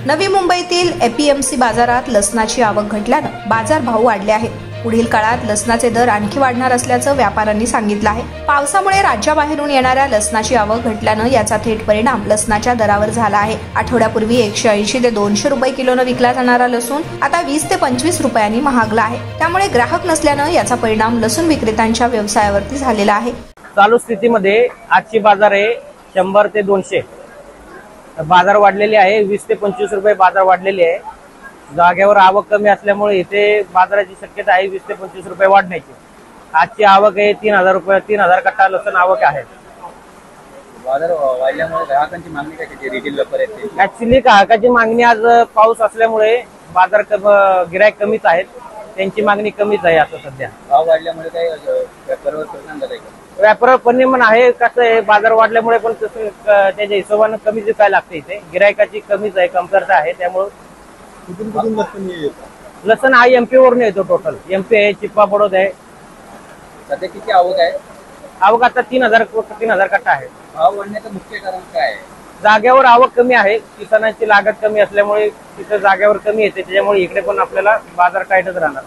नवी मुंबईतील एपीएमसी बाजारात लसणाची आवक घटल्यानं बाजारभाव वाढले आहेत। पुढील काळात लसणाचे दर आणखी वाढणार असल्याचं व्यापाऱ्यांनी सांगितलं आहे। पावसामुळे राज्याबाहेरून येणाऱ्या लसणाची आवक घटल्यानं याचा थेट परिणाम लसणाच्या दरावर झाला आहे। आठवड्यापूर्वी 180 ते 200 रुपये किलोनं विकला जाणारा लसूण आता 20 ते 25 रुपयांनी महागला आहे। त्यामुळे ग्राहक नसल्यानं याचा परिणाम लसूण विक्रेत्यांच्या व्यवसायावरती झालेला आहे। चालू स्थितीमध्ये आजची बाजार आहे 100 ते 200 बाजार वाढलेली आहे। 20 ते 25 रुपये बाजार वाढलेली आहे। जागेवर आवक कमी असल्यामुळे इथे बाजाराची शक्यता आहे 20 ते 25 रुपये वाढण्याची। आजची आवक आहे 3000 रुपये, 3000 कट्टा लसूण आवक आहे। बाजार वाढल्यामुळे ग्राहकांची मागणी काय किती रिटेल व्यापारी आहेत? ऍक्च्युली ग्राहकाची मागणी आज पाऊस असल्यामुळे बाजार गिराईक कमीच आहेत, त्यांची मागणी कमीच आहे। आता सध्या भाव वाढल्यामुळे काय व्यापारावर परिणाम झालाय का? व्यापारावर परिणाम आहे। कसं आहे, बाजार वाढल्यामुळे पण त्याच्या हिशोबाने कमीच विकायला लागते। इथे गिरायकाची कमीच आहे, कमतरता आहे। त्यामुळे लसण हा एमपी वरून येतो। टोटल एमपी आहे, चिप्पा पडोद आहे। सध्या किती आवक आहे? आवक आता 3000 कट्टा आहे। भाव वाढण्याचं मुख्य कारण काय आहे? जागेवर आवक कमी आहे, किसानांची लागत कमी असल्यामुळे तिथे जागेवर कमी येते, त्याच्यामुळे इकडे पण आपल्याला बाजार टाईटच राहणार।